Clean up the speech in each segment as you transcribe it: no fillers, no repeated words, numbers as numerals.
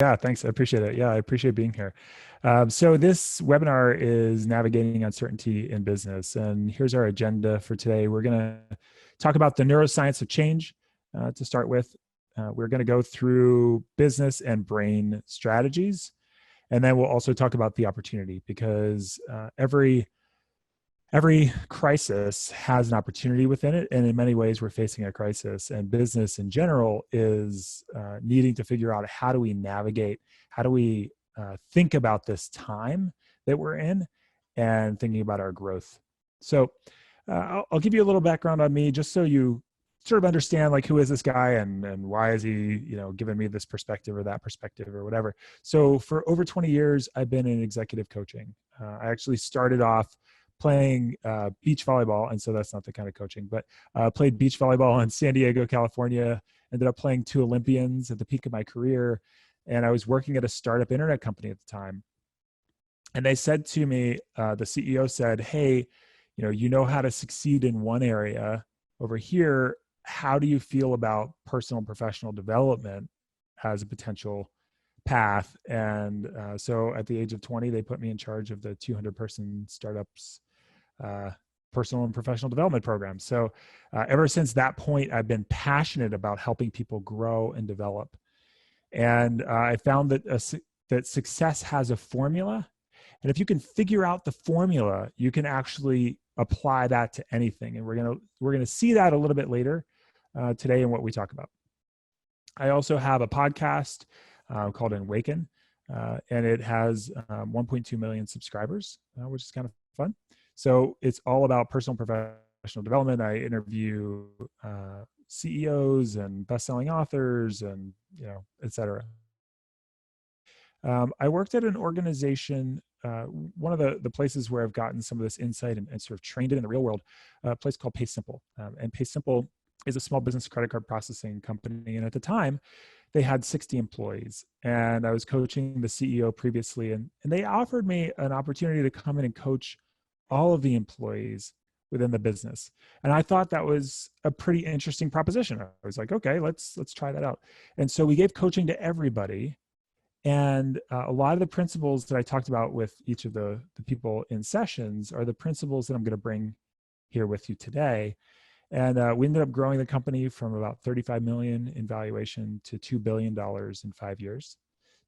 Yeah, thanks. I appreciate it. Yeah, I appreciate being here. So this webinar is navigating uncertainty in business, and here's our agenda for today. We're going to talk about the neuroscience of change to start with. We're going to go through business and brain strategies, and then we'll also talk about the opportunity because every crisis has an opportunity within it, and in many ways we're facing a crisis, and business in general is needing to figure out how do we navigate, how do we think about this time that we're in, and thinking about our growth. So I'll give you a little background on me just so you sort of understand, like, who is this guy and why is he giving me this perspective or that perspective or whatever. So for over 20 years I've been in executive coaching. I actually started off playing beach volleyball, and so that's not the kind of coaching, but played beach volleyball in San Diego, California, ended up playing 2 Olympians at the peak of my career, and I was working at a startup internet company at the time. And they said to me, the CEO said, hey, you know how to succeed in one area over here. How do you feel about personal and professional development as a potential path? And so at the age of 20, they put me in charge of the 200-person startups personal and professional development program. So ever since that point, I've been passionate about helping people grow and develop. And I found that that success has a formula. And if you can figure out the formula, you can actually apply that to anything. And we're gonna see that a little bit later today in what we talk about. I also have a podcast called Awaken, and it has 1.2 million subscribers, which is kind of fun. So it's all about personal and professional development. I interview CEOs and best-selling authors and, et cetera. I worked at an organization, one of the places where I've gotten some of this insight and sort of trained it in the real world, a place called PaySimple. And PaySimple is a small business credit card processing company. And at the time, they had 60 employees. And I was coaching the CEO previously, and they offered me an opportunity to come in and coach all of the employees within the business. And I thought that was a pretty interesting proposition. I was like, okay, let's try that out. And so we gave coaching to everybody. And a lot of the principles that I talked about with each of the people in sessions are the principles that I'm going to bring here with you today. And we ended up growing the company from about 35 million in valuation to $2 billion in 5 years.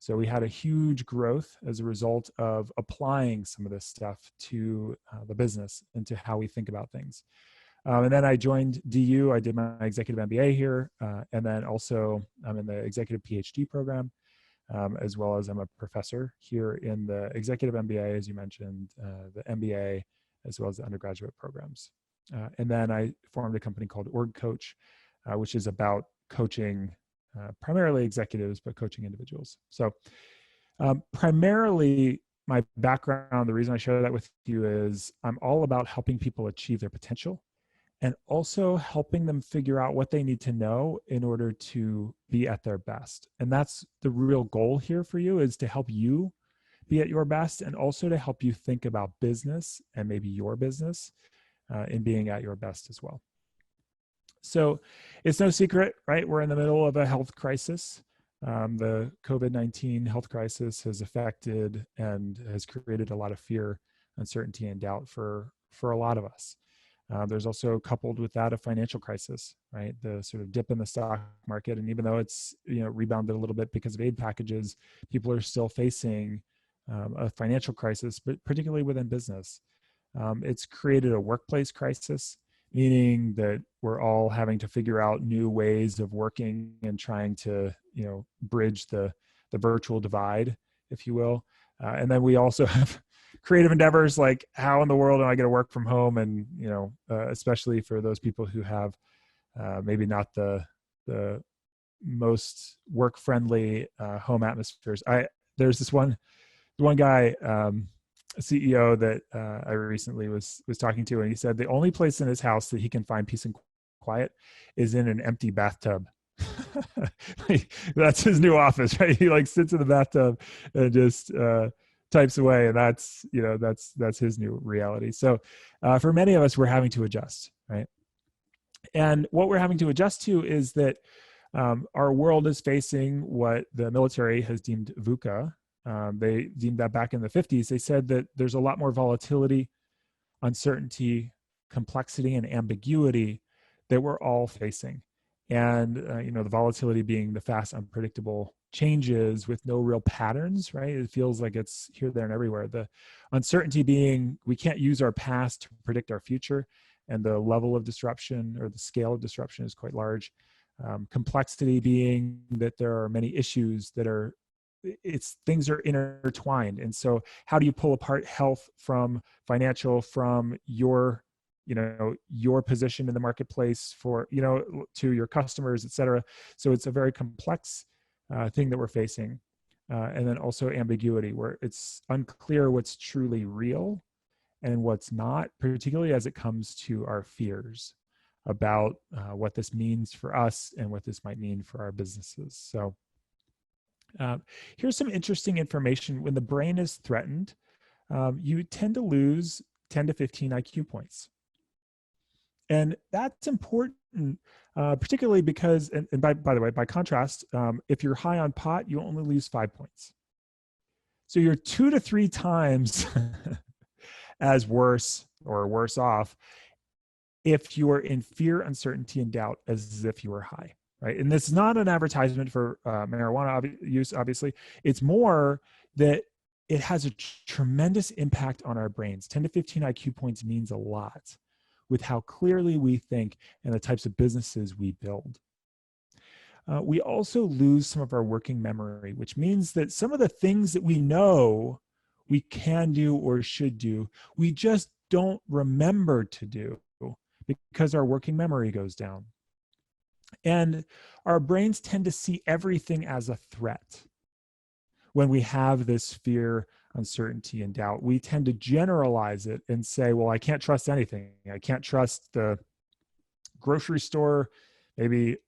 So we had a huge growth as a result of applying some of this stuff to the business and to how we think about things. And then I joined DU. I did my Executive MBA here. And then also I'm in the Executive PhD program, as well as I'm a professor here in the Executive MBA, as you mentioned, the MBA, as well as the undergraduate programs. And then I formed a company called OrgCoach, which is about coaching primarily executives, but coaching individuals. So primarily my background, the reason I share that with you is I'm all about helping people achieve their potential and also helping them figure out what they need to know in order to be at their best. And that's the real goal here for you, is to help you be at your best and also to help you think about business and maybe your business in being at your best as well. So it's no secret, right? We're in the middle of a health crisis. The COVID-19 health crisis has affected and has created a lot of fear, uncertainty, and doubt for a lot of us. There's also, coupled with that, a financial crisis, right? The sort of dip in the stock market. And even though it's rebounded a little bit because of aid packages, people are still facing a financial crisis, but particularly within business. It's created a workplace crisis, meaning that we're all having to figure out new ways of working and trying to, bridge the virtual divide, if you will. And then we also have creative endeavors like, how in the world am I going to work from home? And, especially for those people who have maybe not the most work-friendly home atmospheres. There's this one guy, a CEO that I recently was talking to, and he said the only place in his house that he can find peace and quiet is in an empty bathtub. That's his new office, right? He sits in the bathtub and just types away, and that's his new reality. So for many of us, we're having to adjust, right? And what we're having to adjust to is that Our world is facing what the military has deemed VUCA. They deemed that back in the 50s. They said that there's a lot more volatility, uncertainty, complexity, and ambiguity that we're all facing. And the volatility being the fast, unpredictable changes with no real patterns, right? It feels like it's here, there, and everywhere. The uncertainty being we can't use our past to predict our future, and the level of disruption or the scale of disruption is quite large. Complexity being that there are many issues that are, things are intertwined. And so how do you pull apart health from financial, from your position in the marketplace for, to your customers, et cetera. So it's a very complex thing that we're facing. And then also ambiguity, where it's unclear what's truly real and what's not, particularly as it comes to our fears about what this means for us and what this might mean for our businesses. So here's some interesting information. When the brain is threatened, you tend to lose 10 to 15 IQ points. And that's important, particularly because, and by the way, by contrast, if you're high on pot, you only lose 5 points. So you're 2 to 3 times as worse or worse off if you are in fear, uncertainty, and doubt as if you were high, right? And this is not an advertisement for marijuana use, obviously. It's more that it has a tremendous impact on our brains. 10 to 15 IQ points means a lot with how clearly we think and the types of businesses we build. We also lose some of our working memory, which means that some of the things that we know we can do or should do, we just don't remember to do because our working memory goes down. And our brains tend to see everything as a threat. When we have this fear, uncertainty, and doubt, we tend to generalize it and say, well, I can't trust anything. I can't trust the grocery store, maybe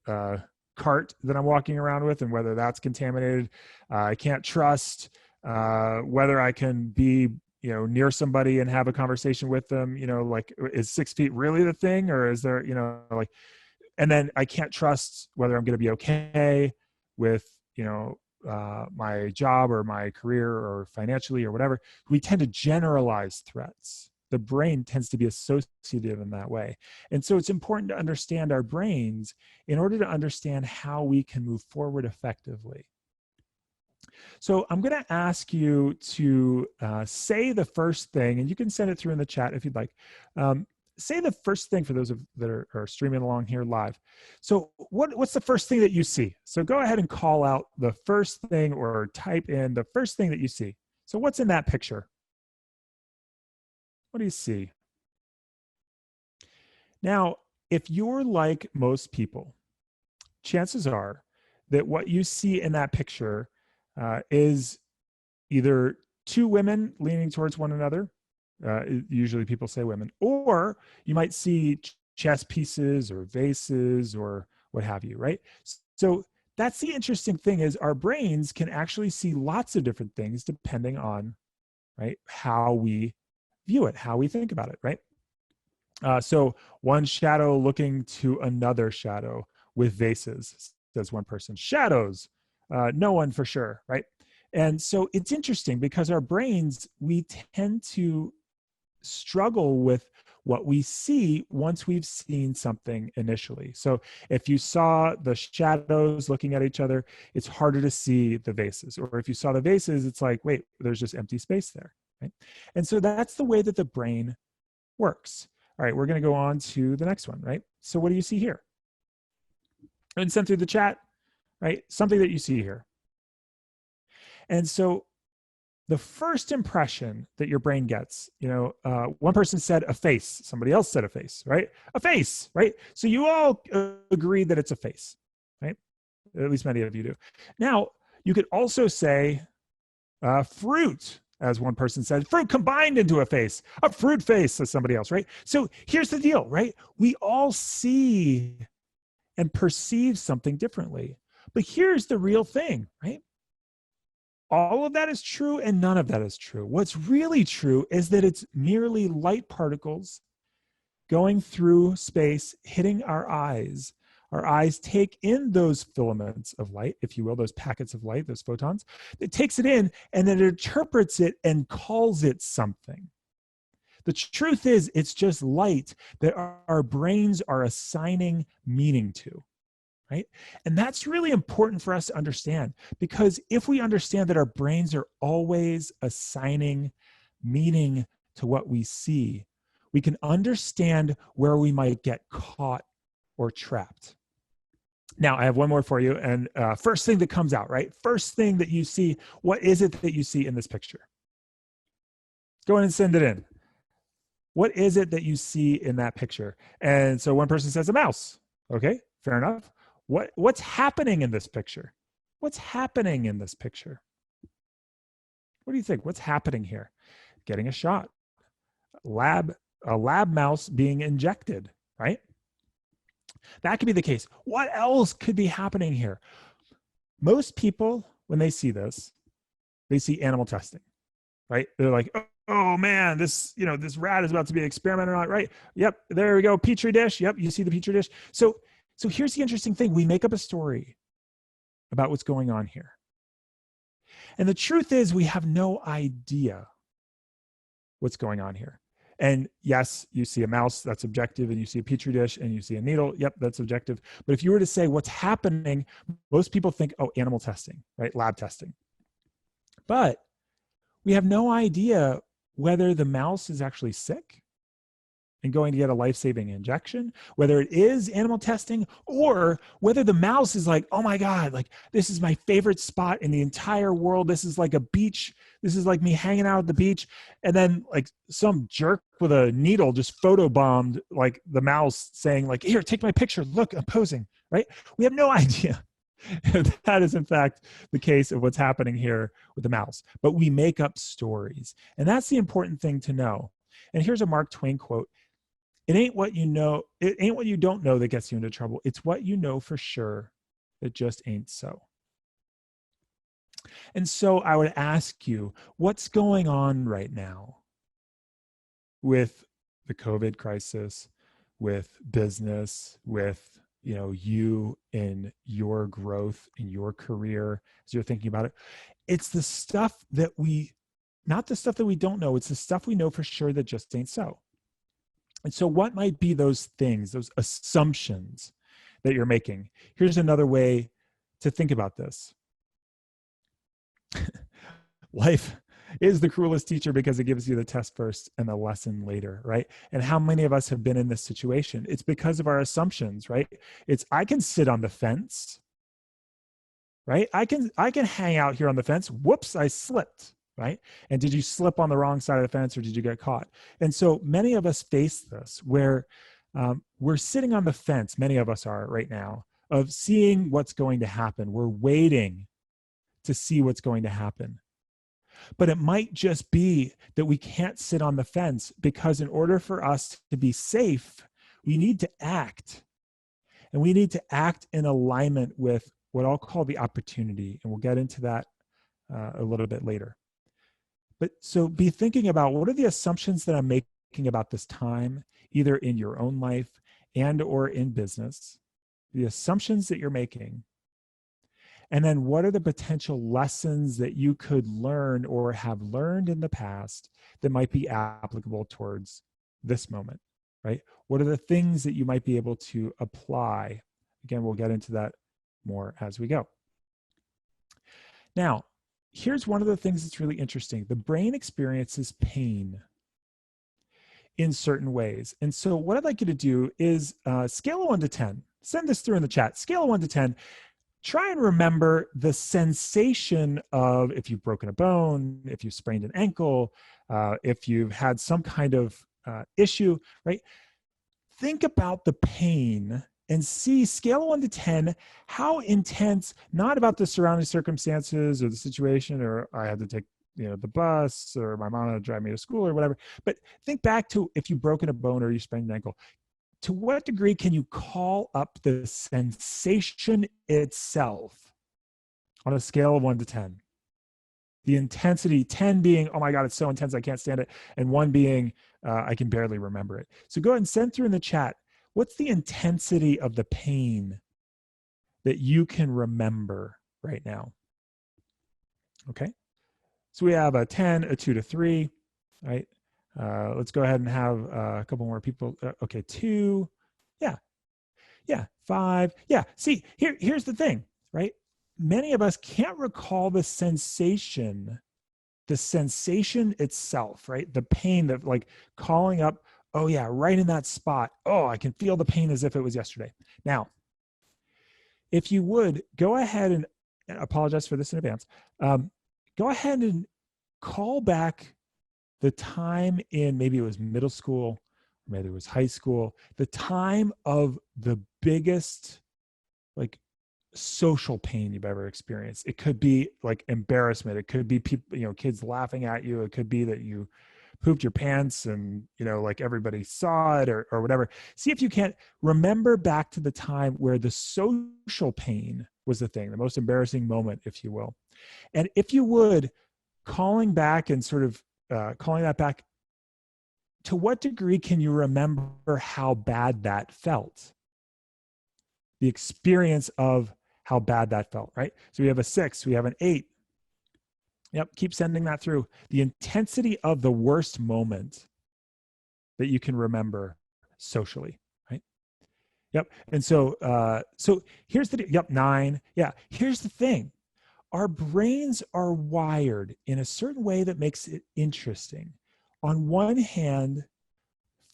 cart that I'm walking around with and whether that's contaminated. I can't trust whether I can be near somebody and have a conversation with them, like, is 6 feet really the thing? Or is there, and then I can't trust whether I'm going to be okay with, my job or my career or financially or whatever. We tend to generalize threats. The brain tends to be associative in that way. And so it's important to understand our brains in order to understand how we can move forward effectively. So I'm going to ask you to say the first thing, and you can send it through in the chat if you'd like. Say the first thing for those that are streaming along here live. So what's the first thing that you see? So go ahead and call out the first thing or type in the first thing that you see. So what's in that picture? What do you see? Now, if you're like most people, chances are that what you see in that picture is either 2 women leaning towards one another. Usually people say women, or you might see chess pieces or vases or what have you, right? So that's the interesting thing, is our brains can actually see lots of different things depending on, right, how we view it, how we think about it, right? So one shadow looking to another shadow with vases, says one person. Shadows, no one for sure, right? And so it's interesting because our brains, we tend to struggle with what we see once we've seen something initially. So if you saw the shadows looking at each other, it's harder to see the vases. Or if you saw the vases, it's like, wait, there's just empty space there, right? And so that's the way that the brain works. All right, we're going to go on to the next one, right? So what do you see here? And send through the chat, right? Something that you see here. And so the first impression that your brain gets, one person said a face, somebody else said a face, right? A face, right? So you all agree that it's a face, right? At least many of you do. Now, you could also say fruit, as one person said, fruit combined into a face, a fruit face, says somebody else, right? So here's the deal, right? We all see and perceive something differently. But here's the real thing, right? All of that is true and none of that is true. What's really true is that it's merely light particles going through space, hitting our eyes. Our eyes take in those filaments of light, if you will, those packets of light, those photons. It takes it in and then it interprets it and calls it something. The truth is, it's just light that our brains are assigning meaning to, right? And that's really important for us to understand, because if we understand that our brains are always assigning meaning to what we see, we can understand where we might get caught or trapped. Now, I have one more for you. And first thing that comes out, right? First thing that you see, what is it that you see in this picture? Go ahead and send it in. What is it that you see in that picture? And so one person says a mouse. Okay, fair enough. What's happening in this picture? What's happening in this picture? What do you think? What's happening here? Getting a shot. A lab mouse being injected, right? That could be the case. What else could be happening here? Most people, when they see this, they see animal testing, right? They're like, oh man, this rat is about to be experimented on, right? Yep, there we go, petri dish. Yep, you see the petri dish. So here's the interesting thing. We make up a story about what's going on here. And the truth is, we have no idea what's going on here. And yes, you see a mouse, that's objective, and you see a petri dish and you see a needle, yep, that's objective. But if you were to say what's happening, most people think, oh, animal testing, right? Lab testing. But we have no idea whether the mouse is actually sick and going to get a life-saving injection, whether it is animal testing, or whether the mouse is like, oh my God, like this is my favorite spot in the entire world. This is like a beach. This is like me hanging out at the beach. And then like some jerk with a needle just photobombed like the mouse saying like, here, take my picture. Look, I'm posing, right? We have no idea if that is in fact the case of what's happening here with the mouse. But we make up stories. And that's the important thing to know. And here's a Mark Twain quote. It ain't what you know, it ain't what you don't know that gets you into trouble. It's what you know for sure that just ain't so. And so I would ask you, what's going on right now with the COVID crisis, with business, with you in your growth in your career as you're thinking about it? It's the stuff that not the stuff that we don't know, it's the stuff we know for sure that just ain't so. And so what might be those things, those assumptions that you're making? Here's another way to think about this. Life is the cruelest teacher because it gives you the test first and the lesson later, right? And how many of us have been in this situation? It's because of our assumptions, right? I can sit on the fence, right? I can hang out here on the fence. Whoops, I slipped. Right? And did you slip on the wrong side of the fence or did you get caught? And so many of us face this where we're sitting on the fence, many of us are right now, of seeing what's going to happen. We're waiting to see what's going to happen. But it might just be that we can't sit on the fence because in order for us to be safe, we need to act. And we need to act in alignment with what I'll call the opportunity. And we'll get into that a little bit later. But so be thinking about what are the assumptions that I'm making about this time, either in your own life and or in business, the assumptions that you're making. And then what are the potential lessons that you could learn or have learned in the past that might be applicable towards this moment, right? What are the things that you might be able to apply? Again, we'll get into that more as we go. Now, here's one of the things that's really interesting. The brain experiences pain in certain ways. And so what I'd like you to do is scale of 1 to 10. Send this through in the chat. Scale of 1 to 10. Try and remember the sensation of if you've broken a bone, if you've sprained an ankle, if you've had some kind of issue, right? Think about the pain and see, scale of 1 to 10, how intense, not about the surrounding circumstances or the situation, or I had to take the bus, or my mom had to drive me to school or whatever. But think back to if you've broken a bone or you sprained an ankle. To what degree can you call up the sensation itself on a scale of 1 to 10? The intensity, 10 being, oh my God, it's so intense, I can't stand it. And 1 being, I can barely remember it. So go ahead and send through in the chat, what's the intensity of the pain that you can remember right now? Okay. So we have a 10, a 2 to 3, right? Let's go ahead and have a couple more people. Okay, 2. Yeah. Yeah. 5. Yeah. See, here's the thing, right? Many of us can't recall the sensation itself, right? The pain that, like, calling up, oh yeah, right in that spot. Oh, I can feel the pain as if it was yesterday. Now, if you would go ahead and apologize for this in advance, go ahead and call back the time in, maybe it was middle school, maybe it was high school, the time of the biggest, like, social pain you've ever experienced. It could be like embarrassment. It could be people, kids laughing at you. It could be that you pooped your pants and, like, everybody saw it, or whatever. See if you can't remember back to the time where the social pain was the thing, the most embarrassing moment, if you will. And if you would, calling back and sort of calling that back, to what degree can you remember how bad that felt? The experience of how bad that felt, right? So we have a 6, we have an 8. Yep, keep sending that through. The intensity of the worst moment that you can remember socially, right? Yep. And so here's the, yep, 9. Yeah, here's the thing. Our brains are wired in a certain way that makes it interesting. On one hand,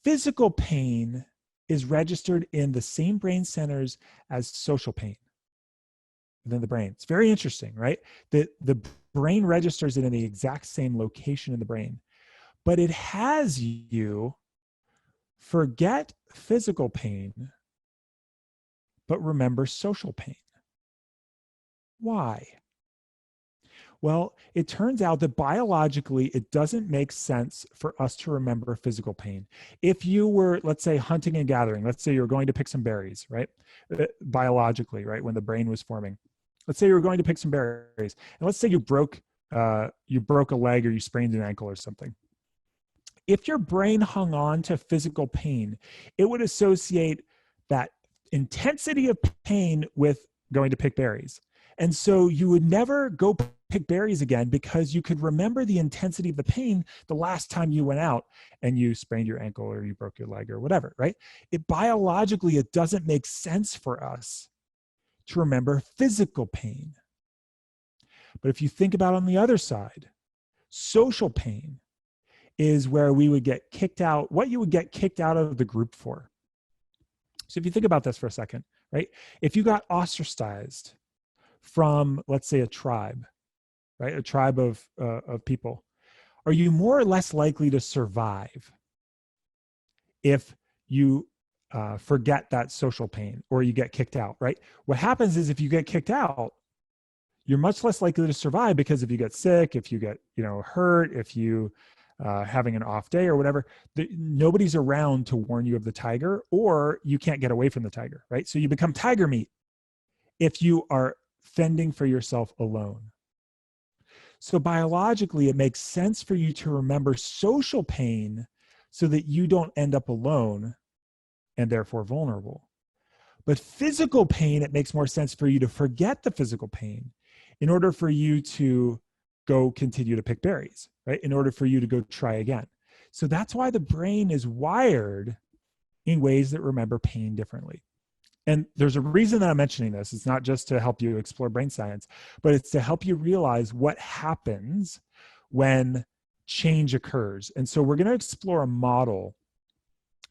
physical pain is registered in the same brain centers as social pain within the brain. It's very interesting, right? The brain registers it in the exact same location in the brain, but it has you forget physical pain, but remember social pain. Why? Well, it turns out that biologically, it doesn't make sense for us to remember physical pain. If you were, let's say, hunting and gathering, let's say you're going to pick some berries, right? Biologically, right? When the brain was forming. Let's say you were going to pick some berries. And let's say you broke a leg, or you sprained an ankle or something. If your brain hung on to physical pain, it would associate that intensity of pain with going to pick berries. And so you would never go pick berries again, because you could remember the intensity of the pain the last time you went out and you sprained your ankle or you broke your leg or whatever, right? Biologically, it doesn't make sense for us to remember physical pain. But if you think about on the other side, social pain is where we would get kicked out, what you would get kicked out of the group for. So if you think about this for a second, right? If you got ostracized from, let's say, a tribe, right? A tribe of people, are you more or less likely to survive if you forget that social pain, or you get kicked out, right? What happens is, if you get kicked out, you're much less likely to survive, because if you get sick, if you get, hurt, if you having an off day or whatever, nobody's around to warn you of the tiger, or you can't get away from the tiger, right? So you become tiger meat if you are fending for yourself alone. So biologically, it makes sense for you to remember social pain so that you don't end up alone and therefore vulnerable. But physical pain, it makes more sense for you to forget the physical pain in order for you to go continue to pick berries, right? In order for you to go try again. So that's why the brain is wired in ways that remember pain differently. And there's a reason that I'm mentioning this. It's not just to help you explore brain science, but it's to help you realize what happens when change occurs. And so we're going to explore a model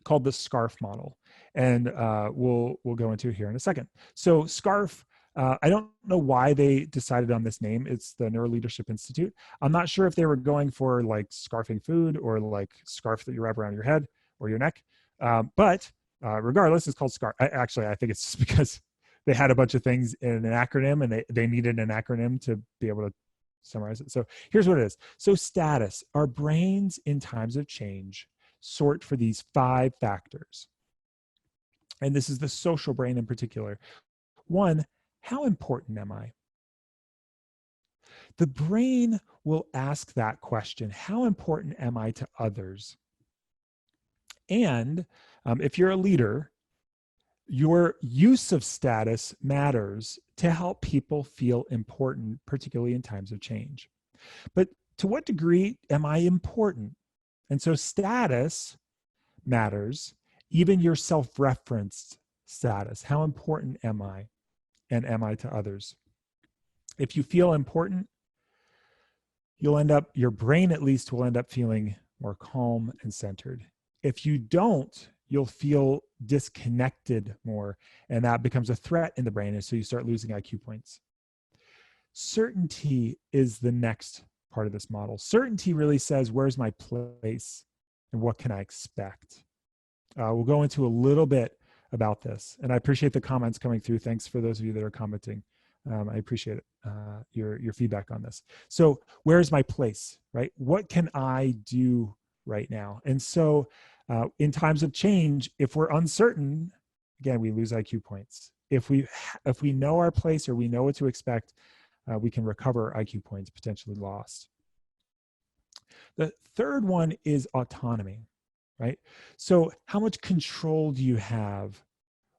called the SCARF model, and we'll go into it here in a second. So SCARF, I don't know why they decided on this name. It's the Neuro Leadership Institute. I'm not sure if they were going for like scarfing food, or like scarf that you wrap around your head or your neck, but regardless, it's called SCARF. I think it's just because they had a bunch of things in an acronym, and they needed an acronym to be able to summarize it. So here's what it is. So status, our brains in times of change sort for these 5 factors. And this is the social brain in particular. 1, how important am I? The brain will ask that question, how important am I to others? And if you're a leader, your use of status matters to help people feel important, particularly in times of change. But to what degree am I important? And so status matters, even your self-referenced status. How important am I? And am I to others? If you feel important, your brain at least will end up feeling more calm and centered. If you don't, you'll feel disconnected more, and that becomes a threat in the brain, and so you start losing IQ points. Certainty is the next part of this model. Certainty really says, where's my place and what can I expect? We'll go into a little bit about this, and I appreciate the comments coming through. Thanks for those of you that are commenting. I appreciate it, your feedback on this. So where's my place, right? What can I do right now? And so in times of change, if we're uncertain, again, we lose IQ points. If we know our place or we know what to expect, we can recover IQ points potentially lost. The third one is autonomy, right? So how much control do you have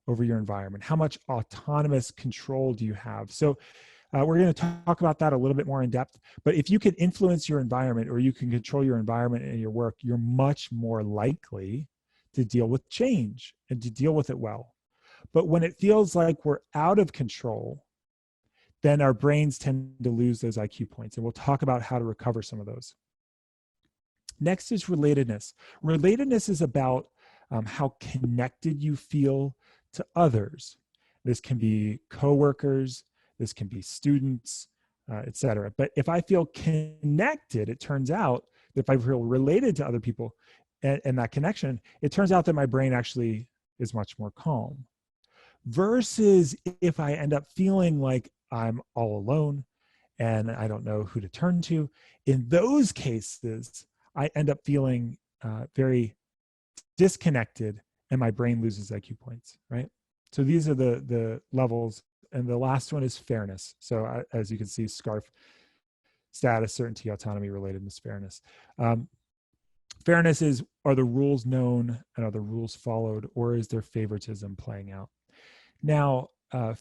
over your environment? How much autonomous control do you have? So we're going to talk about that a little bit more in depth, but if you can influence your environment or you can control your environment and your work, you're much more likely to deal with change and to deal with it well. But when it feels like we're out of control, then our brains tend to lose those IQ points, and we'll talk about how to recover some of those. Next is relatedness. Relatedness is about how connected you feel to others. This can be coworkers, this can be students, etc. But if I feel connected, it turns out that if I feel related to other people and that connection, it turns out that my brain actually is much more calm. Versus if I end up feeling like I'm all alone and I don't know who to turn to, in those cases, I end up feeling very disconnected and my brain loses IQ points, right? So these are the levels. And the last one is fairness. So as you can see, SCARF, status, certainty, autonomy, relatedness, fairness. Fairness is, are the rules known and are the rules followed, or is there favoritism playing out? Now,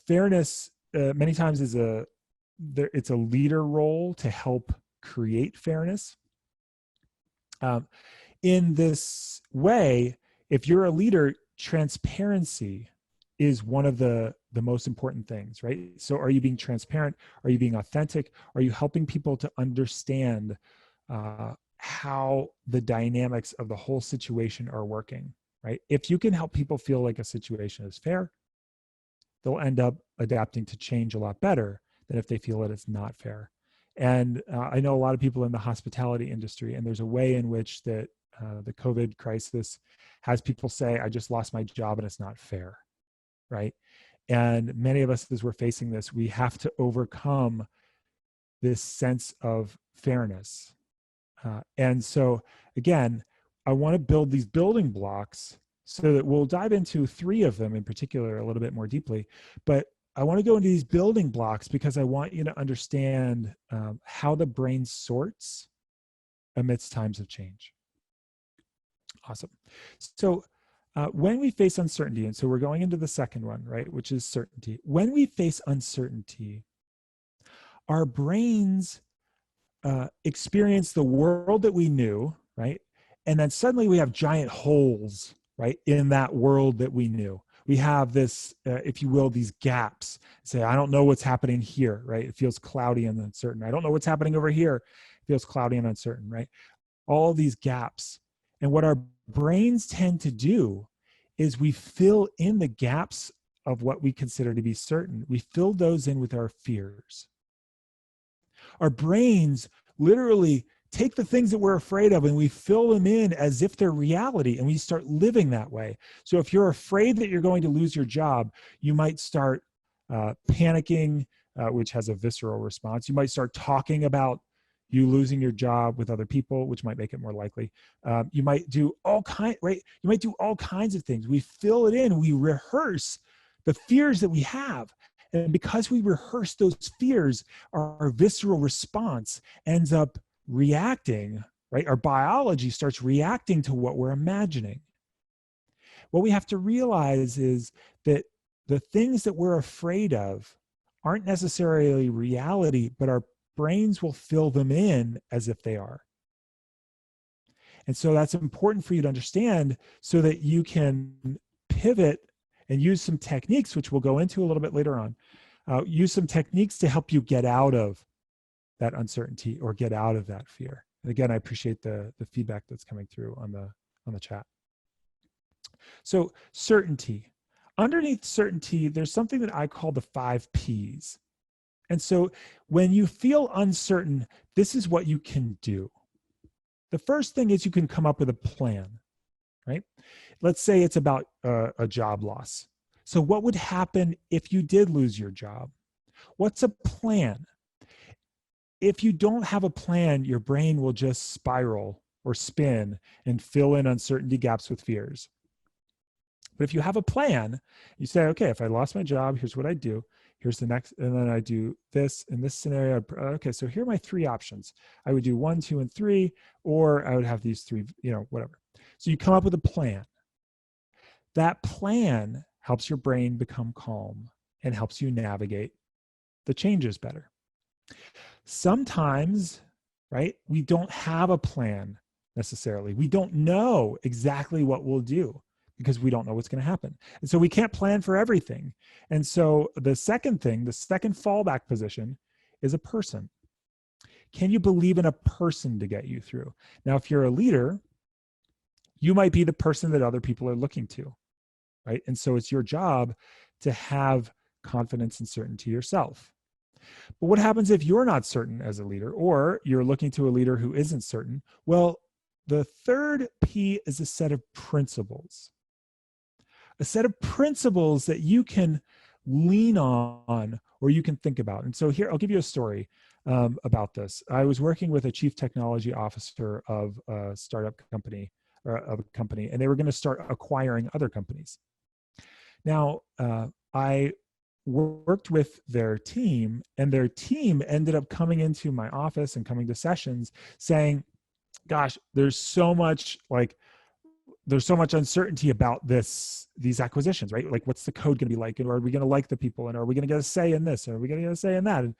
fairness many times is it's a leader role to help create fairness. In this way, if you're a leader, transparency is one of the most important things, right? So are you being transparent? Are you being authentic? Are you helping people to understand how the dynamics of the whole situation are working, right? If you can help people feel like a situation is fair, they'll end up adapting to change a lot better than if they feel that it's not fair. And I know a lot of people in the hospitality industry, and there's a way in which that the COVID crisis has people say, I just lost my job and it's not fair, right? And many of us, as we're facing this, we have to overcome this sense of fairness. And so, again, I want to build these building blocks so that we'll dive into 3 of them in particular a little bit more deeply. But I want to go into these building blocks because I want you to understand how the brain sorts amidst times of change. Awesome. So when we face uncertainty, and so we're going into the second one, right, which is certainty. When we face uncertainty, our brains experience the world that we knew, right? And then suddenly we have giant holes, right, in that world that we knew. We have this, if you will, these gaps. Say, I don't know what's happening here, right? It feels cloudy and uncertain. I don't know what's happening over here. It feels cloudy and uncertain, right? All these gaps. And what our brains tend to do is we fill in the gaps of what we consider to be certain. We fill those in with our fears. Our brains literally take the things that we're afraid of and we fill them in as if they're reality, and we start living that way. So if you're afraid that you're going to lose your job, you might start panicking, which has a visceral response. You might start talking about you losing your job with other people, which might make it more likely. You might do all kinds of things. We fill it in, we rehearse the fears that we have. And because we rehearse those fears, our visceral response ends up reacting, right? Our biology starts reacting to what we're imagining. what we have to realize is that the things that we're afraid of aren't necessarily reality, but our brains will fill them in as if they are. And so that's important for you to understand so that you can pivot and use some techniques, which we'll go into a little bit later on. Use some techniques to help you get out of that uncertainty or get out of that fear. And again, I appreciate the feedback that's coming through on the chat. So certainty. Underneath certainty, there's something that I call the 5 Ps. And so when you feel uncertain, this is what you can do. The first thing is you can come up with a plan, right? Let's say it's about a job loss. So what would happen if you did lose your job? What's a plan? If you don't have a plan, your brain will just spiral or spin and fill in uncertainty gaps with fears. But if you have a plan, you say, okay, if I lost my job, here's what I do. Here's the next, and then I do this in this scenario. Okay, so here are my 3 options. I would do 1, 2, and 3, or I would have these 3, whatever. So you come up with a plan. That plan helps your brain become calm and helps you navigate the changes better. Sometimes, right, we don't have a plan necessarily. We don't know exactly what we'll do because we don't know what's going to happen. And so we can't plan for everything. And so the second thing, the second fallback position is a person. Can you believe in a person to get you through? Now, if you're a leader, you might be the person that other people are looking to, right? And so it's your job to have confidence and certainty yourself. But what happens if you're not certain as a leader, or you're looking to a leader who isn't certain? Well, the third P is a set of principles. A set of principles that you can lean on or you can think about. And so here, I'll give you a story about this. I was working with a chief technology officer of a startup company, or of a company, and they were going to start acquiring other companies. Now, I worked with their team, and their team ended up coming into my office and coming to sessions saying, gosh, there's so much uncertainty about these acquisitions, right? Like, what's the code going to be like? And are we going to like the people? And are we going to get a say in this? And are we going to get a say in that? And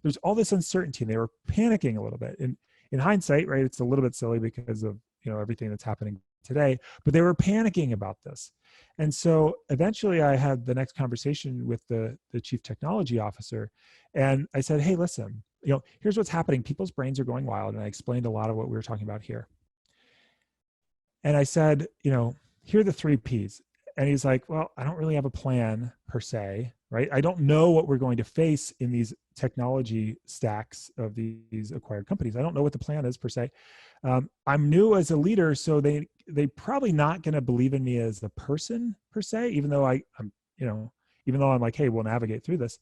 there's all this uncertainty, and they were panicking a little bit. And in hindsight, right, it's a little bit silly because of, everything that's happening today, but they were panicking about this. And so eventually I had the next conversation with the chief technology officer. And I said, hey, listen, here's what's happening. People's brains are going wild. And I explained a lot of what we were talking about here. And I said, here are the 3 Ps. And he's like, well, I don't really have a plan per se, right? I don't know what we're going to face in these technology stacks of these acquired companies. I don't know what the plan is per se. I'm new as a leader, so they probably not going to believe in me as a person per se, even though I'm like, hey, we'll navigate through this.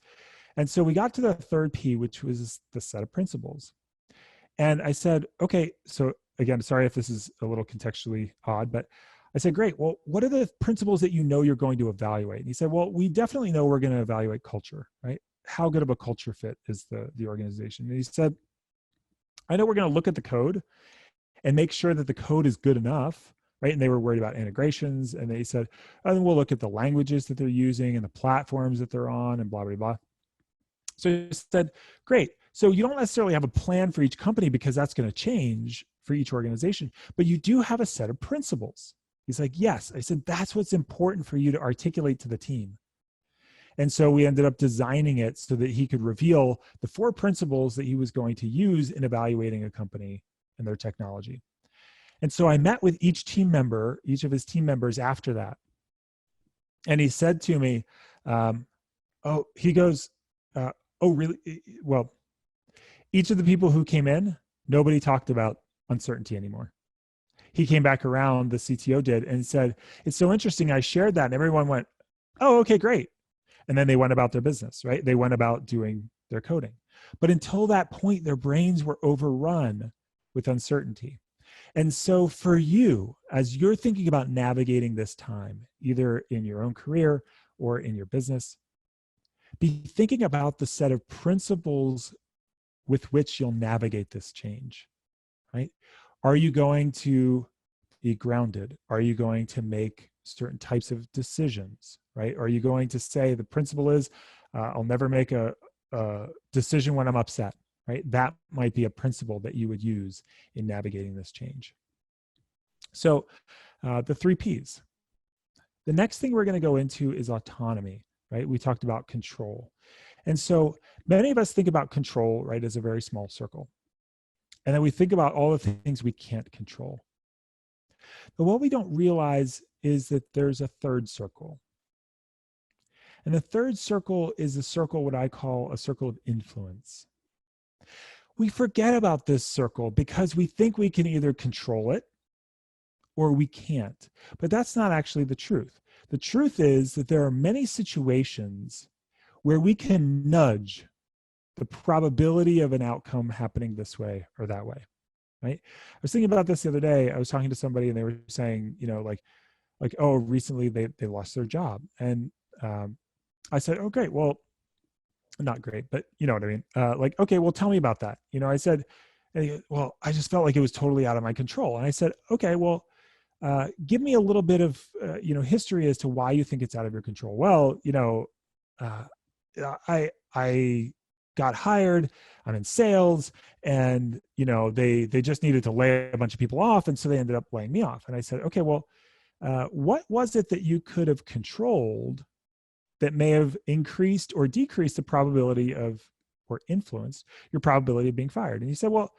And so we got to the third P, which was the set of principles. And I said, okay, so again, sorry if this is a little contextually odd, but I said, great. Well, what are the principles that you're going to evaluate? And he said, well, we definitely know we're going to evaluate culture, right? How good of a culture fit is the organization? And he said, I know we're going to look at the code and make sure that the code is good enough, right? And they were worried about integrations. And they said, and then we'll look at the languages that they're using and the platforms that they're on and blah, blah, blah. So he said, great. So you don't necessarily have a plan for each company because that's going to change for each organization, but you do have a set of principles. He's like, yes. I said, that's what's important for you to articulate to the team. And so we ended up designing it so that he could reveal the 4 principles that he was going to use in evaluating a company and their technology. And so I met with each of his team members after that. And he said to me, he goes, oh, really? Well, each of the people who came in, nobody talked about uncertainty anymore. He came back around, the CTO did, and said, it's so interesting. I shared that and everyone went, oh, okay, great. And then they went about their business, right? They went about doing their coding. But until that point, their brains were overrun with uncertainty. And so for you, as you're thinking about navigating this time, either in your own career or in your business, be thinking about the set of principles with which you'll navigate this change, right? Are you going to be grounded? Are you going to make certain types of decisions, right? Are you going to say the principle is, I'll never make a decision when I'm upset, right? That might be a principle that you would use in navigating this change. So the 3 Ps. The next thing we're going to go into is autonomy, right? We talked about control. And so many of us think about control, right, as a very small circle. And then we think about all the things we can't control. But what we don't realize is that there's a third circle. And the third circle is a circle, what I call a circle of influence. We forget about this circle because we think we can either control it or we can't. But that's not actually the truth. The truth is that there are many situations where we can nudge the probability of an outcome happening this way or that way, right? I was thinking about this the other day. I was talking to somebody and they were saying, like, oh, recently they lost their job. And I said, oh, great. Well, not great, but you know what I mean? Like, okay, well, tell me about that. I said, well, I just felt like it was totally out of my control. And I said, okay, well, give me a little bit of, history as to why you think it's out of your control. Well, I got hired, I'm in sales, and they just needed to lay a bunch of people off, and so they ended up laying me off. And I said, okay, well, what was it that you could have controlled that may have increased or decreased the probability of, or influenced your probability of being fired? And he said, well,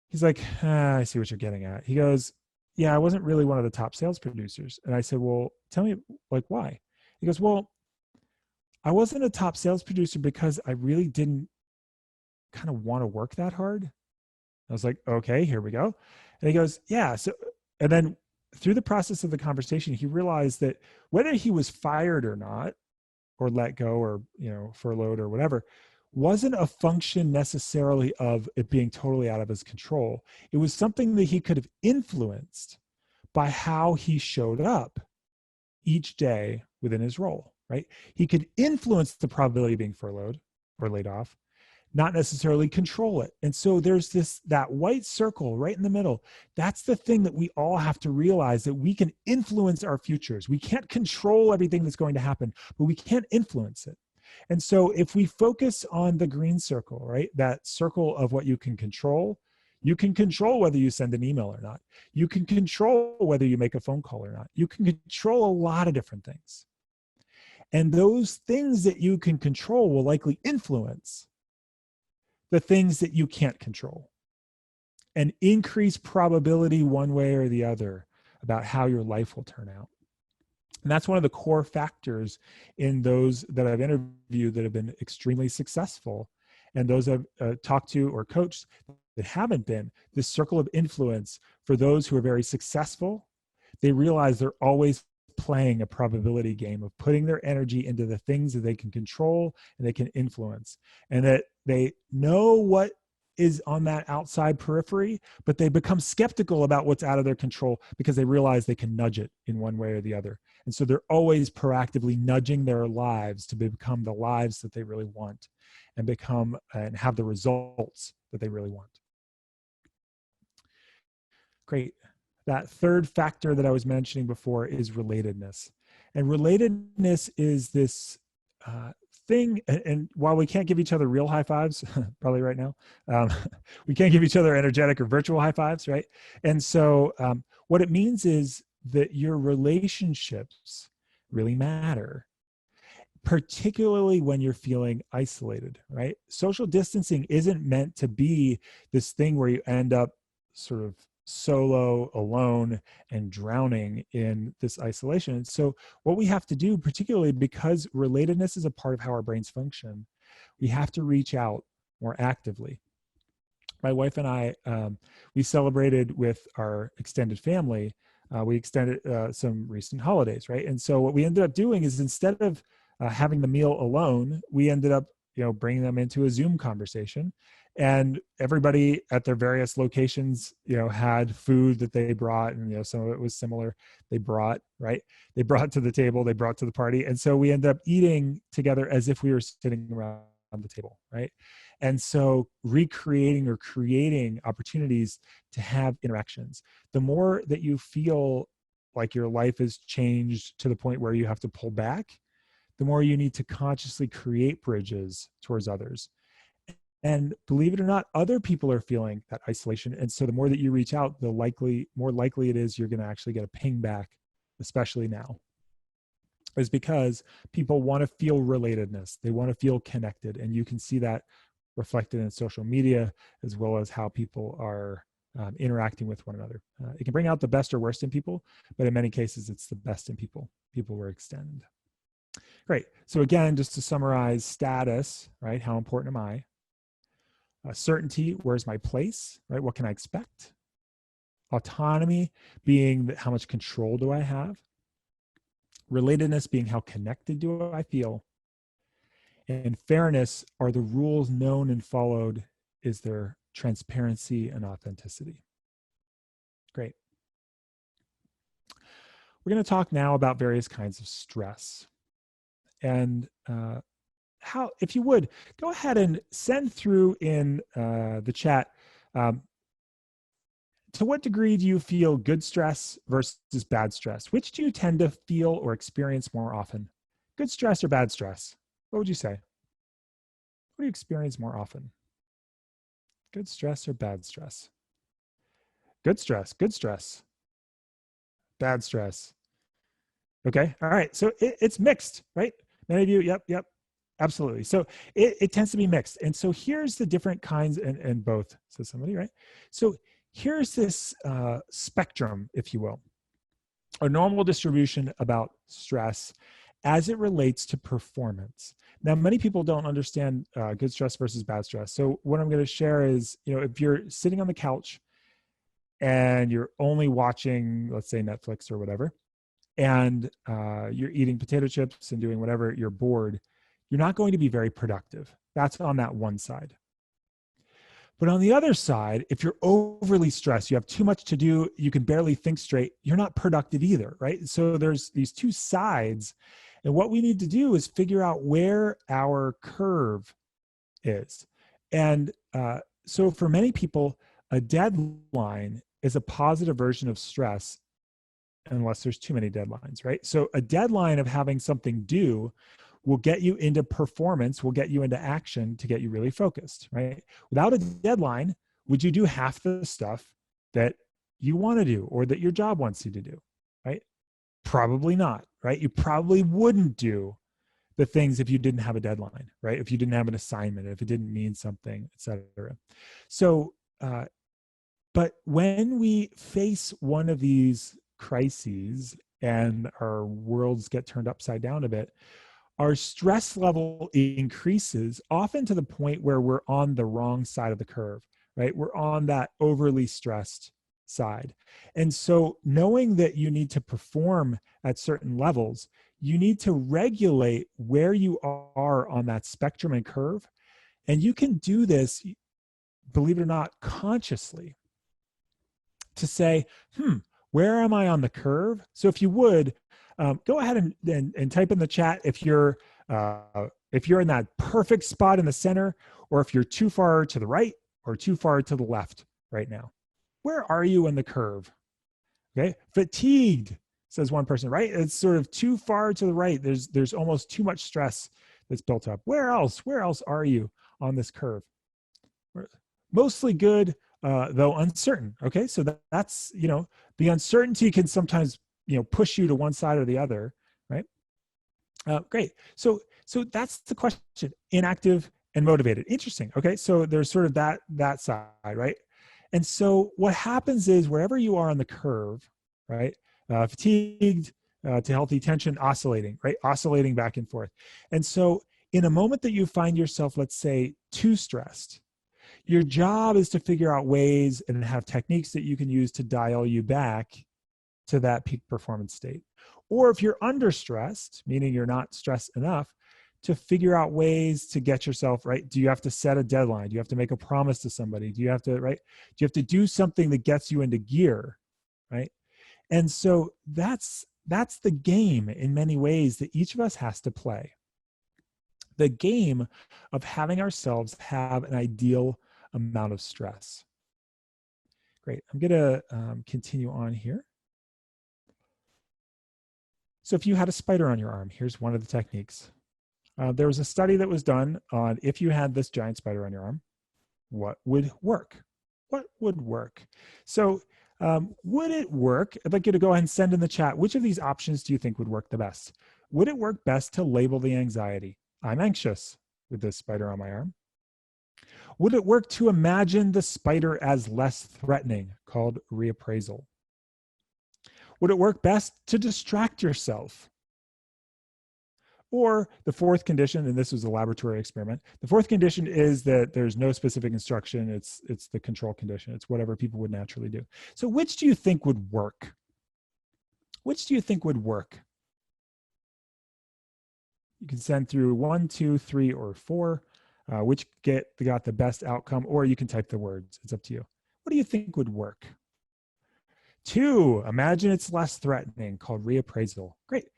he's like, I see what you're getting at. He goes, yeah, I wasn't really one of the top sales producers. And I said, well, tell me, like, why? He goes, well, I wasn't a top sales producer because I really didn't kind of want to work that hard. I was like, okay, here we go. And he goes, yeah. So, and then through the process of the conversation, he realized that whether he was fired or not, or let go, or, furloughed or whatever, wasn't a function necessarily of it being totally out of his control. It was something that he could have influenced by how he showed up each day within his role, right? He could influence the probability of being furloughed or laid off, not necessarily control it. And so there's that white circle right in the middle. That's the thing that we all have to realize, that we can influence our futures. We can't control everything that's going to happen, but we can influence it. And so if we focus on the green circle, right, that circle of what you can control whether you send an email or not. You can control whether you make a phone call or not. You can control a lot of different things. And those things that you can control will likely influence the things that you can't control and increase probability one way or the other about how your life will turn out. And that's one of the core factors in those that I've interviewed that have been extremely successful, and those I've talked to or coached that haven't been. This circle of influence, for those who are very successful, they realize they're always playing a probability game of putting their energy into the things that they can control and they can influence, and that they know what is on that outside periphery, but they become skeptical about what's out of their control because they realize they can nudge it in one way or the other. And so they're always proactively nudging their lives to become the lives that they really want and become and have the results that they really want. Great. That third factor that I was mentioning before is relatedness. And relatedness is this thing, and while we can't give each other real high fives, probably right now, we can't give each other energetic or virtual high fives, right? And so what it means is that your relationships really matter, particularly when you're feeling isolated, right? Social distancing isn't meant to be this thing where you end up sort of solo, alone, and drowning in this isolation. So what we have to do, particularly because relatedness is a part of how our brains function, we have to reach out more actively. My wife and I, we celebrated with our extended family. We extended some recent holidays, right? And so what we ended up doing is, instead of having the meal alone, we ended up bringing them into a Zoom conversation, and everybody at their various locations had food that they brought, and some of it was similar. They brought to the table, they brought to the party, and so we ended up eating together as if we were sitting around the table, right? And so recreating or creating opportunities to have interactions. The more that you feel like your life has changed to the point where you have to pull back, the more you need to consciously create bridges towards others. And believe it or not, other people are feeling that isolation. And so the more that you reach out, the more likely it is you're going to actually get a ping back, especially now, is because people want to feel relatedness. They want to feel connected. And you can see that reflected in social media, as well as how people are interacting with one another. It can bring out the best or worst in people, but in many cases, it's the best in people. People will extend. Great. So again, just to summarize status, right? How important am I? Certainty, where's my place, right? What can I expect? Autonomy being how much control do I have? Relatedness being how connected do I feel? And fairness, are the rules known and followed? Is there transparency and authenticity? Great. We're going to talk now about various kinds of stress. And how, if you would, go ahead and send through in the chat, to what degree do you feel good stress versus bad stress? Which do you tend to feel or experience more often? Good stress or bad stress? What would you say? What do you experience more often? Good stress or bad stress? Good stress, good stress, bad stress. Okay, all right, so it's mixed, right? Many of you, yep, absolutely. So it tends to be mixed. And so here's the different kinds, and both, says somebody, right? So here's this spectrum, if you will, a normal distribution about stress as it relates to performance. Now, many people don't understand good stress versus bad stress. So what I'm going to share is, if you're sitting on the couch and you're only watching, let's say, Netflix or whatever, and you're eating potato chips and doing whatever, you're bored, you're not going to be very productive. That's on that one side. But on the other side, if you're overly stressed, you have too much to do, you can barely think straight, you're not productive either, right? So there's these two sides. And what we need to do is figure out where our curve is. And so for many people, a deadline is a positive version of stress, unless there's too many deadlines, right? So a deadline of having something due will get you into performance, will get you into action to get you really focused, right? Without a deadline, would you do half the stuff that you want to do or that your job wants you to do, right? Probably not, right? You probably wouldn't do the things if you didn't have a deadline, right? If you didn't have an assignment, if it didn't mean something, et cetera. So, but when we face one of these crises and our worlds get turned upside down a bit, our stress level increases, often to the point where we're on the wrong side of the curve, right? We're on that overly stressed side. And so knowing that you need to perform at certain levels, you need to regulate where you are on that spectrum and curve. And you can do this, believe it or not, consciously, to say, where am I on the curve? So if you would, go ahead and type in the chat if you're in that perfect spot in the center, or if you're too far to the right or too far to the left right now. Where are you in the curve? Okay, fatigued, says one person, right? It's sort of too far to the right. There's almost too much stress that's built up. Where else are you on this curve? Mostly good, though uncertain. Okay, so that's, the uncertainty can sometimes, push you to one side or the other, right? Great. So that's the question: inactive and motivated. Interesting. Okay, so there's sort of that side, right? And so what happens is wherever you are on the curve, right? Fatigued to healthy tension, oscillating, right? Oscillating back and forth. And so in a moment that you find yourself, let's say, too stressed, your job is to figure out ways and have techniques that you can use to dial you back to that peak performance state. Or if you're under stressed, meaning you're not stressed enough, to figure out ways to get yourself right. Do you have to set a deadline? Do you have to make a promise to somebody? Do you have to, right? Do you have to do something that gets you into gear, right? And so that's the game in many ways that each of us has to play. The game of having ourselves have an ideal amount of stress. Great. I'm going to continue on here. So if you had a spider on your arm, here's one of the techniques. There was a study that was done on if you had this giant spider on your arm, what would work? What would work? So would it work? I'd like you to go ahead and send in the chat, which of these options do you think would work the best? Would it work best to label the anxiety? I'm anxious with this spider on my arm. Would it work to imagine the spider as less threatening, called reappraisal? Would it work best to distract yourself? Or the fourth condition, and this was a laboratory experiment, the fourth condition is that there's no specific instruction. It's the control condition. It's whatever people would naturally do. So which do you think would work? Which do you think would work? You can send through 1, 2, 3, or 4. Which got the best outcome, or you can type the words. It's up to you. What do you think would work? 2, imagine it's less threatening, called reappraisal. Great.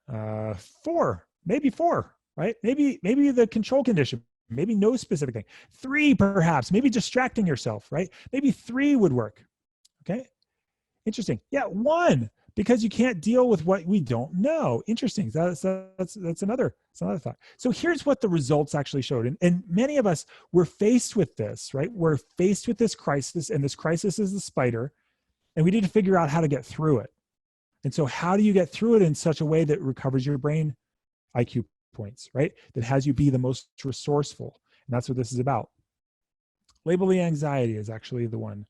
4, maybe 4, right? Maybe the control condition, maybe no specific thing. 3, perhaps, maybe distracting yourself, right? Maybe 3 would work. Okay. Interesting. Yeah, 1, because you can't deal with what we don't know. Interesting. That's another thought. So here's what the results actually showed. And many of us, we're faced with this, right? We're faced with this crisis, and this crisis is the spider, and we need to figure out how to get through it. And so how do you get through it in such a way that recovers your brain IQ points, right? That has you be the most resourceful. And that's what this is about. Label the anxiety is actually the one.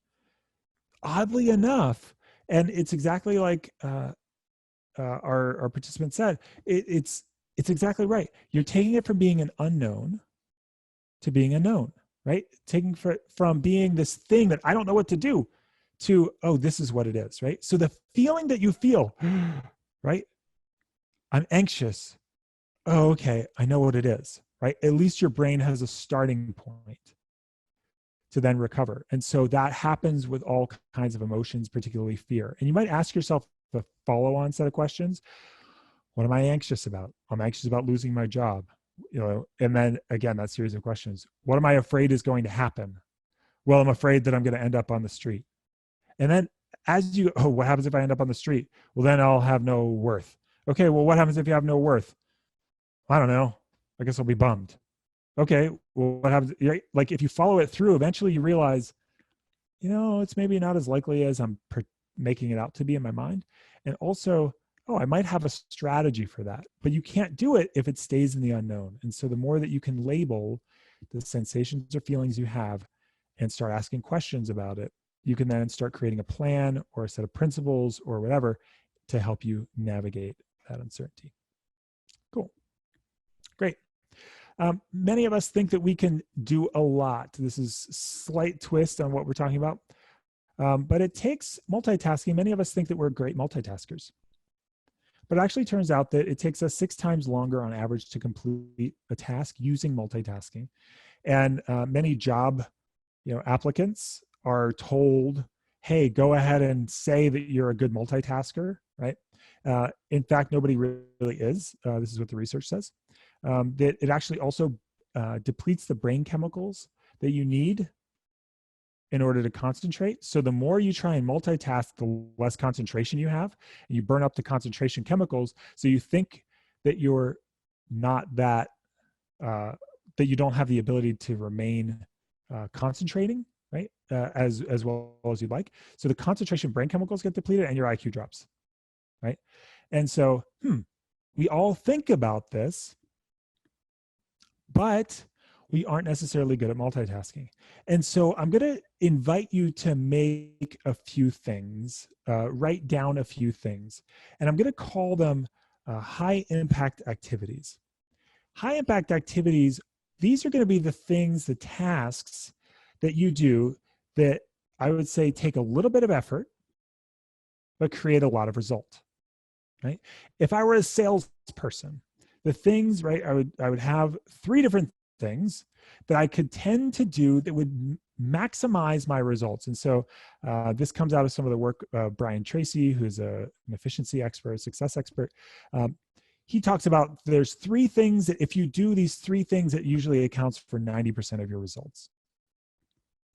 Oddly enough, and it's exactly like our participant said, it's exactly right. You're taking it from being an unknown to being a known, right? Taking from being this thing that I don't know what to do to, oh, this is what it is, right? So the feeling that you feel, right? I'm anxious. Oh, okay, I know what it is, right? At least your brain has a starting point to then recover. And so that happens with all kinds of emotions, particularly fear. And you might ask yourself a follow-on set of questions. What am I anxious about? I'm anxious about losing my job. And then again, that series of questions. What am I afraid is going to happen? Well, I'm afraid that I'm going to end up on the street. And then as you, what happens if I end up on the street? Well, then I'll have no worth. Okay, well, what happens if you have no worth? I don't know. I guess I'll be bummed. Okay, well, what happens? Like if you follow it through, eventually you realize, it's maybe not as likely as I'm making it out to be in my mind. And also, I might have a strategy for that, but you can't do it if it stays in the unknown. And so the more that you can label the sensations or feelings you have and start asking questions about it, you can then start creating a plan or a set of principles or whatever to help you navigate that uncertainty. Cool. Great. Many of us think that we can do a lot. This is a slight twist on what we're talking about, but it takes multitasking. Many of us think that we're great multitaskers, but it actually turns out that it takes us 6 times longer on average to complete a task using multitasking. And many job applicants are told, hey, go ahead and say that you're a good multitasker, right? In fact, nobody really is. This is what the research says. That it actually also depletes the brain chemicals that you need in order to concentrate. So the more you try and multitask, the less concentration you have, and you burn up the concentration chemicals. So you think that you're not that you don't have the ability to remain concentrating, right? As well as you'd like. So the concentration brain chemicals get depleted and your IQ drops, right? And so we all think about this, but we aren't necessarily good at multitasking. And so I'm going to invite you to make a few things, write down a few things, and I'm going to call them high impact activities. High impact activities, these are going to be the things, the tasks that you do that I would say take a little bit of effort, but create a lot of result, right? If I were a salesperson, the things, right, I would have 3 different things that I could tend to do that would maximize my results. And so this comes out of some of the work Brian Tracy, who's an efficiency expert, success expert. He talks about there's 3 things that if you do these 3 things, it usually accounts for 90% of your results.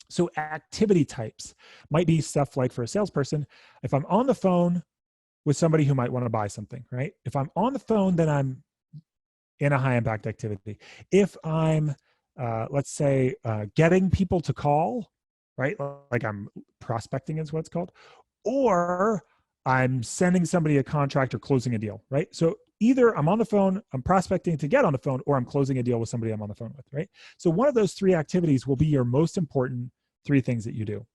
So activity types might be stuff like, for a salesperson, if I'm on the phone, with somebody who might want to buy something, right? If I'm on the phone, then I'm in a high impact activity. If I'm, let's say, getting people to call, right? Like I'm prospecting is what it's called, or I'm sending somebody a contract or closing a deal, right? So either I'm on the phone, I'm prospecting to get on the phone, or I'm closing a deal with somebody I'm on the phone with, right? So one of those three activities will be your most important three things that you do.